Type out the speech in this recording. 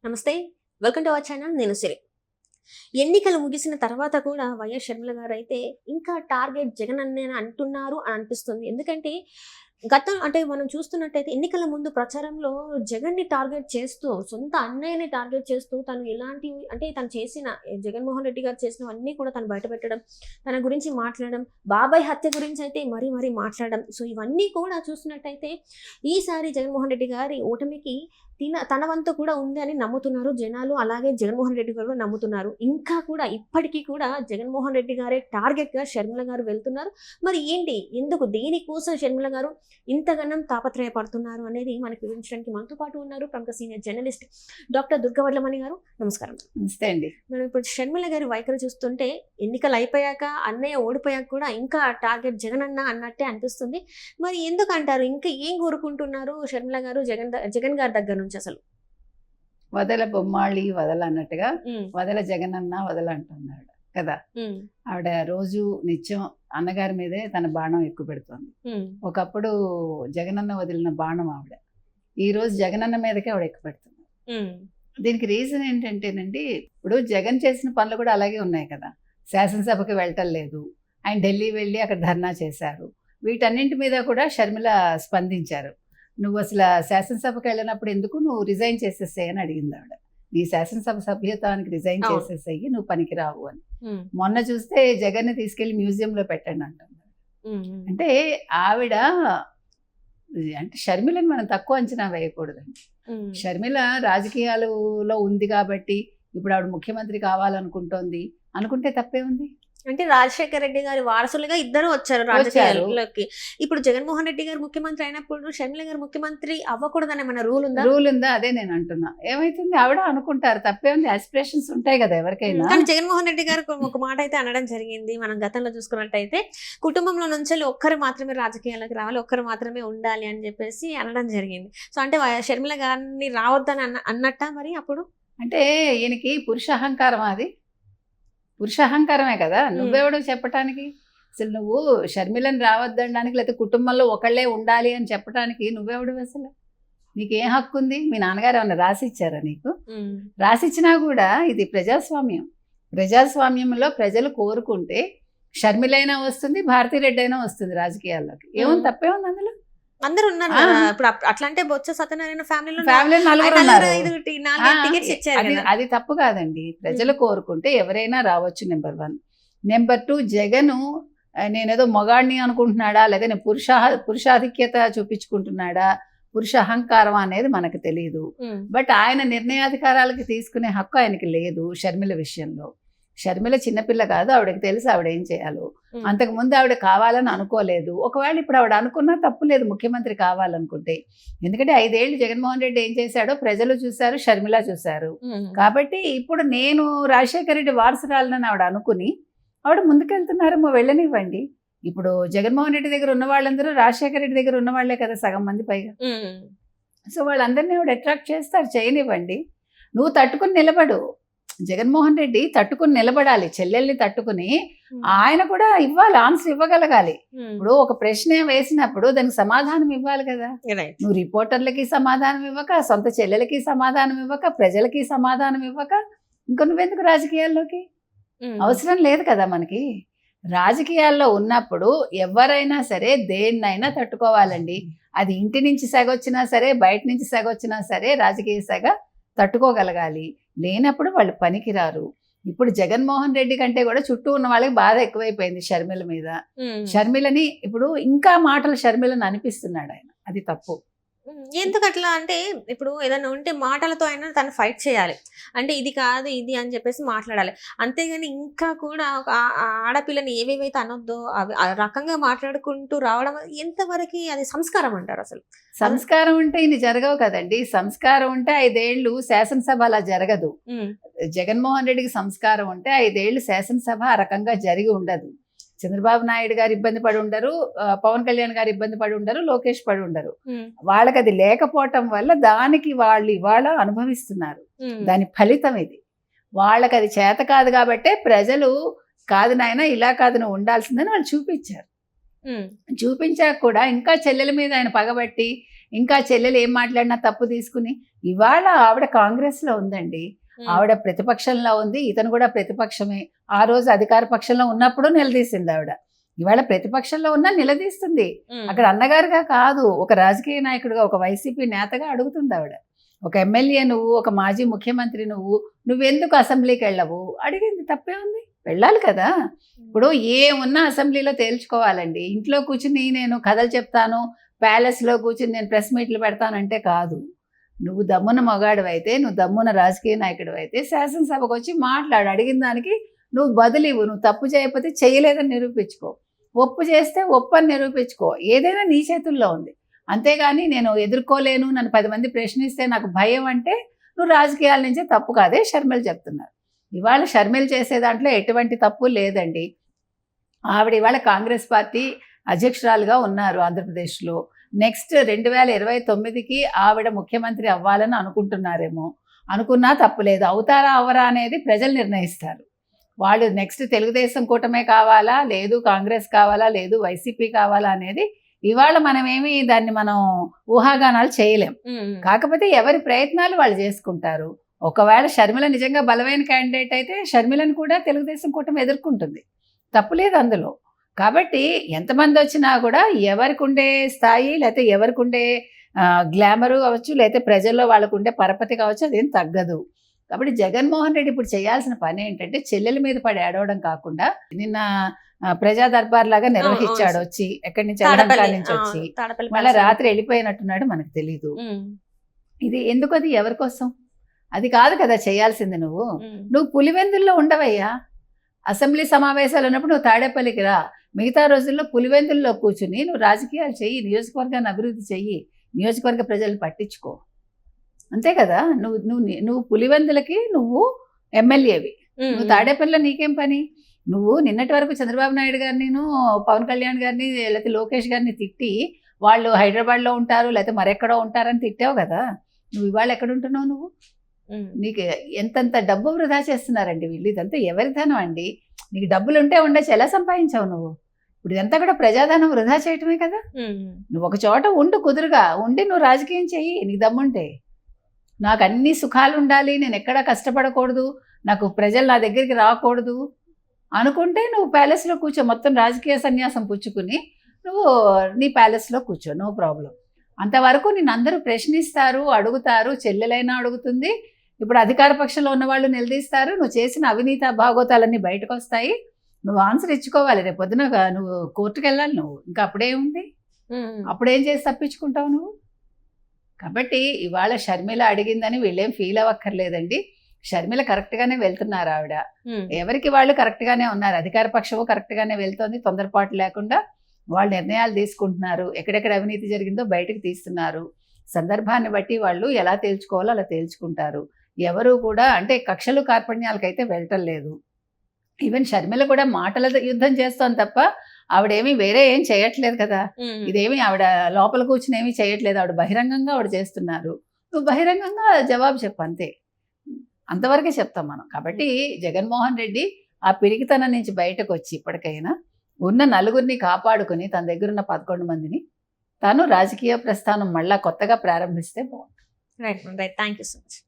నమస్తే, welcome to our channel. నేను సిరి. ఎన్నికలు ముగిసిన తర్వాత కూడా వైఎస్ షర్మిల గారు అయితే ఇంకా టార్గెట్ జగన్ అన్నే అంటున్నారు అని అనిపిస్తుంది. ఎందుకంటే గతం అంటే మనం చూస్తున్నట్టయితే ఎన్నికల ముందు ప్రచారంలో జగన్ని టార్గెట్ చేస్తూ, సొంత అన్నయ్యని టార్గెట్ చేస్తూ తను ఎలాంటివి అంటే తను చేసిన జగన్మోహన్ రెడ్డి గారు చేసినవన్నీ కూడా తను బయటపెట్టడం, తన గురించి మాట్లాడడం, బాబాయ్ హత్య గురించి అయితే మరీ మాట్లాడడం. సో ఇవన్నీ కూడా చూస్తున్నట్టయితే ఈసారి జగన్మోహన్ రెడ్డి గారి ఓటమికి తన వంతు కూడా ఉంది అని నమ్ముతున్నారు జనాలు. అలాగే జగన్మోహన్ రెడ్డి గారు నమ్ముతున్నారు. ఇంకా కూడా ఇప్పటికీ కూడా జగన్మోహన్ రెడ్డి గారే టార్గెట్గా షర్మిల గారు వెళ్తున్నారు. మరి ఏంటి, ఎందుకు, దేనికోసం షర్మిల గారు ఇంతగానం తాపత్రయపడుతున్నారు అనేది మనకి వివరించడానికి మనతో పాటు ఉన్నారు ప్రముఖ సీనియర్ జర్నలిస్ట్ డాక్టర్ దుర్గవడ్లమణి గారు. నమస్కారం. నమస్తే అండి. మనం ఇప్పుడు షర్మిల గారి వైఖరి చూస్తుంటే ఎన్నికలు అయిపోయాక అన్నయ్య ఓడిపోయాక కూడా ఇంకా టార్గెట్ జగన్ అన్న అన్నట్టే అనిపిస్తుంది. మరి ఎందుకు అంటారు, ఇంకా ఏం కోరుకుంటున్నారు షర్మిల గారు జగన్ గారి దగ్గర నుంచి? అసలు వదల బొమ్మాళి వదల అన్నట్టుగా వదల జగనన్న వదల అంటున్నాడు కదా. ఆవిడ రోజు నిత్యం అన్నగారి మీదే తన బాణం ఎక్కువ పెడుతోంది. ఒకప్పుడు జగనన్న వదిలిన బాణం ఆవిడ ఈ రోజు జగనన్న మీదకే ఆవిడ ఎక్కువ పెడుతుంది. దీనికి రీజన్ ఏంటంటేనండి, ఇప్పుడు జగన్ చేసిన పనులు కూడా అలాగే ఉన్నాయి కదా. శాసనసభకి వెళ్ళటం లేదు, ఆయన ఢిల్లీ వెళ్ళి అక్కడ ధర్నా చేశారు. వీటన్నింటి మీద కూడా షర్మిల స్పందించారు. నువ్వు అసలు శాసనసభకి వెళ్ళినప్పుడు ఎందుకు నువ్వు రిజైన్ చేసేసాయి అని అడిగింది ఆవిడ. నీ శాసనసభ సభ్యత్వానికి రిజైన్ చేసేసాయి, నువ్వు పనికిరావు అని. మొన్న చూస్తే జగన్ని తీసుకెళ్లి మ్యూజియంలో పెట్టండి అంటున్నారు. అంటే ఆవిడ అంటే షర్మిలని మనం తక్కువ అంచనా వేయకూడదండి. షర్మిల రాజకీయాలలో ఉంది కాబట్టి ఇప్పుడు ఆవిడ ముఖ్యమంత్రి కావాలనుకుంటోంది. అనుకుంటే తప్పే ఉంది. అంటే రాజశేఖర రెడ్డి గారి వారసులుగా ఇద్దరు వచ్చారు రాజకీయాల్లోకి. ఇప్పుడు జగన్మోహన్ రెడ్డి గారు ముఖ్యమంత్రి అయినప్పుడు షర్మిల గారు ముఖ్యమంత్రి అవ్వకూడదని మన రూల్ ఉందా? అదే నేను అంటున్నా. ఏమైతుంది, ఆవిడ అనుకుంటారు, తప్పే ఉంది. ఆస్పిరేషన్స్ ఉంటాయి కదా ఎవరికైనా. కానీ జగన్మోహన్ రెడ్డి గారు ఒక మాట అయితే అనడం జరిగింది. మనం గతంలో చూసుకున్నట్టయితే కుటుంబంలో నుంచి ఒక్కరు మాత్రమే రాజకీయాల్లోకి రావాలి, ఒక్కరు మాత్రమే ఉండాలి అని చెప్పేసి అనడం జరిగింది. సో అంటే షర్మిల గారిని రావద్దని అన్నట్ట మరి అప్పుడు? అంటే ఈయనకి పురుష అహంకారం, అది పురుష అహంకారమే కదా. నువ్వెవడు చెప్పటానికి? అసలు నువ్వు షర్మిలని రావద్దనడానికి, లేకపోతే కుటుంబంలో ఒకళ్ళే ఉండాలి అని చెప్పడానికి నువ్వెవడు? అసలు నీకేం హక్కు ఉంది? మీ నాన్నగారు ఏమన్నా రాసిచ్చారా నీకు? రాసిచ్చినా కూడా ఇది ప్రజాస్వామ్యంలో ప్రజలు కోరుకుంటే షర్మిలైనా వస్తుంది, భారతిరెడ్డి అయినా వస్తుంది రాజకీయాల్లోకి. ఏముంది, తప్పే ఉంది అందులో? అందరు ఉన్నారు ఇప్పుడు. అట్లా అంటే బొత్స సత్యనారాయణ ఫ్యామిలీ అది తప్పు కాదండి. ప్రజలు కోరుకుంటే ఎవరైనా రావచ్చు. నెంబర్ 1. నెంబర్ 2, జగను నేనేదో మొగాడిని అనుకుంటున్నాడా, లేదా నేను పురుషాధిక్యత చూపించుకుంటున్నాడా, పురుష అహంకారం అనేది మనకు తెలియదు. బట్ ఆయన నిర్ణయాధికారాలకి తీసుకునే హక్కు ఆయనకి లేదు షర్మిల విషయంలో. షర్మిల చిన్నపిల్ల కాదు, ఆవిడకి తెలుసు ఆవిడ ఏం చేయాలో. అంతకుముందు ఆవిడ కావాలని అనుకోలేదు. ఒకవేళ ఇప్పుడు ఆవిడ అనుకున్నా తప్పు లేదు ముఖ్యమంత్రి కావాలనుకుంటే. ఎందుకంటే 5 ఏళ్ళు జగన్మోహన్ రెడ్డి ఏం చేశాడో ప్రజలు చూశారు, షర్మిల చూశారు. కాబట్టి ఇప్పుడు నేను రాజశేఖర రెడ్డి వారసురాలని ఆవిడ అనుకుని ఆవిడ ముందుకెళ్తున్నారేమో, వెళ్ళనివ్వండి. ఇప్పుడు జగన్మోహన్ రెడ్డి దగ్గర ఉన్న వాళ్ళందరూ రాజశేఖర రెడ్డి దగ్గర ఉన్న వాళ్లే కదా, సగం మంది పైగా. సో వాళ్ళందరినీ ఆవిడ అట్రాక్ట్ చేస్తారు, చేయనివ్వండి. నువ్వు తట్టుకుని నిలబడు. జగన్మోహన్ రెడ్డి తట్టుకుని నిలబడాలి, చెల్లెల్ని తట్టుకుని ఆయన కూడా ఇవ్వాలి, ఆన్సర్ ఇవ్వగలగాలి. ఇప్పుడు ఒక ప్రశ్న వేసినప్పుడు దానికి సమాధానం ఇవ్వాలి కదా. నువ్వు రిపోర్టర్లకి సమాధానం ఇవ్వక, సొంత చెల్లెలకి సమాధానం ఇవ్వక, ప్రజలకి సమాధానం ఇవ్వక ఇంకా నువ్వెందుకు రాజకీయాల్లోకి? అవసరం లేదు కదా మనకి. రాజకీయాల్లో ఉన్నప్పుడు ఎవరైనా సరే దేన్నైనా తట్టుకోవాలండి. అది ఇంటి నుంచి సెగొచ్చినా సరే, బయట నుంచి సెగొచ్చినా సరే రాజకీయ సెగ తట్టుకోగలగాలి. లేనప్పుడు వాళ్ళు పనికిరారు. ఇప్పుడు జగన్మోహన్ రెడ్డి కంటే కూడా చుట్టూ ఉన్న వాళ్ళకి బాధ ఎక్కువైపోయింది షర్మిల మీద. షర్మిలని ఇప్పుడు ఇంకా మాటలు షర్మిలని అనిపిస్తున్నాడు ఆయన, అది తప్పు. ఎందుకు అట్లా అంటే, ఇప్పుడు ఏదైనా ఉంటే మాటలతో అయినా తను ఫైట్ చేయాలి. అంటే ఇది కాదు ఇది అని చెప్పేసి మాట్లాడాలి. అంతేగాని ఇంకా కూడా ఒక ఆడపిల్లని ఏవేవైతే అనొద్దో అవి ఆ రకంగా మాట్లాడుకుంటూ రావడం ఎంతవరకు అది సంస్కారం అంటారు? అసలు సంస్కారం ఉంటే ఇన్ని జరగవు కదండి. సంస్కారం ఉంటే 5 ఏళ్ళు శాసనసభ అలా జరగదు. జగన్మోహన్ రెడ్డికి సంస్కారం ఉంటే 5 ఏళ్ళు శాసనసభ ఆ రకంగా జరిగి ఉండదు. చంద్రబాబు నాయుడు గారు ఇబ్బంది పడి ఉండరు, పవన్ కళ్యాణ్ గారు ఇబ్బంది పడి ఉండరు, లోకేష్ పడి ఉండరు. వాళ్ళకి అది లేకపోవటం వల్ల దానికి వాళ్ళు ఇవాళ అనుభవిస్తున్నారు. దాని ఫలితం ఇది. వాళ్ళకి అది చేత కాదు కాబట్టే ప్రజలు కాదు నాయన ఇలా కాదు నువ్వు ఉండాల్సిందని వాళ్ళు చూపించారు. చూపించాక కూడా ఇంకా చెల్లెల మీద ఆయన పగబట్టి ఇంకా చెల్లెలు ఏం మాట్లాడినా తప్పు తీసుకుని. ఇవాళ ఆవిడ కాంగ్రెస్లో ఉందండి, ఆవిడ ప్రతిపక్షంలో ఉంది, ఇతను కూడా ప్రతిపక్షమే. ఆ రోజు అధికార పక్షంలో ఉన్నప్పుడు నిలదీసింది ఆవిడ, ఇవాళ ప్రతిపక్షంలో ఉన్నా నిలదీస్తుంది. అక్కడ అన్నగారుగా కాదు, ఒక రాజకీయ నాయకుడిగా, ఒక వైసీపీ నేతగా అడుగుతుంది ఆవిడ. ఒక ఎమ్మెల్యే నువ్వు, ఒక మాజీ ముఖ్యమంత్రి నువ్వెందుకు అసెంబ్లీకి వెళ్ళవు అడిగింది. తప్పే ఉంది, వెళ్ళాలి కదా. ఇప్పుడు ఏమున్నా అసెంబ్లీలో తేల్చుకోవాలండి. ఇంట్లో కూర్చుని నేను కథలు చెప్తాను, ప్యాలెస్లో కూర్చుని నేను ప్రెస్ మీట్లు పెడతానంటే కాదు. నువ్వు దమ్మున మగాడు అయితే, నువ్వు దమ్మున రాజకీయ నాయకుడు అయితే శాసనసభకు వచ్చి మాట్లాడు, అడిగిన దానికి నువ్వు బదులివు. నువ్వు తప్పు చేయకపోతే చేయలేదని నిరూపించుకో, ఒప్పు చేస్తే ఒప్పని నిరూపించుకో. ఏదైనా నీ చేతుల్లో ఉంది. అంతేగాని నేను ఎదుర్కోలేను, నన్ను 10 మంది ప్రశ్నిస్తే నాకు భయం అంటే నువ్వు రాజకీయాల నుంచే తప్పు కాదే షర్మిల చెప్తున్నారు. ఇవాళ షర్మిల చేసే దాంట్లో ఎటువంటి తప్పు లేదండి. ఆవిడ ఇవాళ కాంగ్రెస్ పార్టీ అధ్యక్షురాలుగా ఉన్నారు ఆంధ్రప్రదేశ్లో. నెక్స్ట్ 2029కి ఆవిడ ముఖ్యమంత్రి అవ్వాలని అనుకుంటున్నారేమో. అనుకున్నా తప్పులేదు, అవుతారా అవరా అనేది ప్రజలు నిర్ణయిస్తారు. వాళ్ళు నెక్స్ట్ తెలుగుదేశం కూటమే కావాలా, లేదు కాంగ్రెస్ కావాలా, లేదు వైసీపీ కావాలా అనేది ఇవాళ మనమేమి దాన్ని మనం ఊహాగానాలు చేయలేం. కాకపోతే ఎవరి ప్రయత్నాలు వాళ్ళు చేసుకుంటారు. ఒకవేళ షర్మిల నిజంగా బలమైన క్యాండిడేట్ అయితే షర్మిలను కూడా తెలుగుదేశం కూటమి ఎదుర్కొంటుంది, తప్పులేదు అందులో. కాబట్టి ఎంతమంది వచ్చినా కూడా ఎవరికి ఉండే స్థాయి, లేకపోతే ఎవరికి ఉండే గ్లామరు కావచ్చు, లేకపోతే ప్రజల్లో వాళ్ళకు ఉండే పరపతి కావచ్చు, అదేం తగ్గదు. కాబట్టి జగన్మోహన్ రెడ్డి ఇప్పుడు చేయాల్సిన పని ఏంటంటే చెల్లెల మీద పడి ఏడవడం కాకుండా, నిన్న ప్రజా దర్బార్ లాగా నిర్వహించాడు వచ్చి, ఎక్కడి నుంచి అలంకార నుంచి వచ్చి, మళ్ళీ రాత్రి వెళ్ళిపోయినట్టున్నాడు, మనకు తెలీదు. ఇది ఎందుకు, అది ఎవరి కోసం? అది కాదు కదా చేయాల్సింది. నువ్వు పులివెందుల్లో ఉండవయ్యా. అసెంబ్లీ సమావేశాలు ఉన్నప్పుడు నువ్వు తాడేపల్లికి రా. మిగతా రోజుల్లో పులివెందుల్లో కూర్చుని నువ్వు రాజకీయాలు చెయ్యి, నియోజకవర్గాన్ని అభివృద్ధి చెయ్యి, నియోజకవర్గ ప్రజలను పట్టించుకో. అంతే కదా. నువ్వు పులివెందులకి నువ్వు ఎమ్మెల్యేవి, నువ్వు తాడేపల్లిలో నీకేం పని? నువ్వు నిన్నటి వరకు చంద్రబాబు నాయుడు గారిని, పవన్ కళ్యాణ్ గారిని, లేకపోతే లోకేష్ గారిని తిట్టి వాళ్ళు హైదరాబాద్లో ఉంటారు లేకపోతే మరెక్కడో ఉంటారని తిట్టావు కదా. నువ్వు ఇవాళ ఎక్కడ ఉంటున్నావు? నువ్వు నీకు ఎంతంత డబ్బు వృధా చేస్తున్నారండి వీళ్ళు. ఇదంతా ఎవరి ధనం అండి? నీకు డబ్బులు ఉంటే ఉండొచ్చు, ఎలా సంపాదించావు నువ్వు? ఇప్పుడు ఇదంతా కూడా ప్రజాధనం వృధా చేయటమే కదా. నువ్వు ఒక చోట ఉండు, కుదురుగా ఉండి నువ్వు రాజకీయం చెయ్యి, నీకు దమ్ముంటే. నాకు అన్ని సుఖాలు ఉండాలి, నేను ఎక్కడా కష్టపడకూడదు, నాకు ప్రజలు నా దగ్గరికి రాకూడదు అనుకుంటే నువ్వు ప్యాలెస్లో కూర్చో. మొత్తం రాజకీయ సన్యాసం పుచ్చుకుని నువ్వు నీ ప్యాలెస్లో కూర్చో, నో ప్రాబ్లం. అంతవరకు నిన్ను అందరూ ప్రశ్నిస్తారు, అడుగుతారు. చెల్లెలైనా అడుగుతుంది, ఇప్పుడు అధికార పక్షంలో ఉన్న వాళ్ళు నిలదీస్తారు. నువ్వు చేసిన అవినీతి భాగోతాలన్నీ బయటకు వస్తాయి. నువ్వు ఆన్సర్ ఇచ్చుకోవాలి. రేపు పొద్దున నువ్వు కోర్టుకు వెళ్ళాలి. నువ్వు ఇంకా అప్పుడేముంది, అప్పుడేం చేసి తప్పించుకుంటావు నువ్వు? కాబట్టి ఇవాళ షర్మిల అడిగిందని వీళ్ళేం ఫీల్ అవ్వక్కర్లేదండి. షర్మిల కరెక్ట్గానే వెళ్తున్నారు. ఆవిడ ఎవరికి వాళ్ళు కరెక్ట్గానే ఉన్నారు. అధికార పక్షము కరెక్ట్గానే వెళ్తోంది, తొందరపాటు లేకుండా వాళ్ళు నిర్ణయాలు తీసుకుంటున్నారు. ఎక్కడెక్కడ అవినీతి జరిగిందో బయటకు తీస్తున్నారు. సందర్భాన్ని బట్టి వాళ్ళు ఎలా తేల్చుకోవాలో అలా తేల్చుకుంటారు. ఎవరు కూడా అంటే కక్షలు కార్పణ్యాలకైతే వెళ్ళటం లేదు. ఈవెన్ షర్మిల కూడా మాటల యుద్ధం చేస్తోంది తప్ప ఆవిడేమీ వేరే ఏం చేయట్లేదు కదా. ఇదేమి ఆవిడ లోపల కూర్చుని ఏమీ చేయట్లేదు. ఆవిడ బహిరంగంగా ఆవిడ చేస్తున్నారు. నువ్వు బహిరంగంగా జవాబు చెప్పు, అంతే. అంతవరకే చెప్తాం మనం. కాబట్టి జగన్మోహన్ రెడ్డి ఆ పిరికితనం నుంచి బయటకు వచ్చి ఇప్పటికైనా ఉన్న నలుగురిని కాపాడుకుని తన దగ్గర ఉన్న 11 మందిని తను రాజకీయ ప్రస్థానం మళ్ళా కొత్తగా ప్రారంభిస్తే బాగుంటుంది. Right, thank you so much.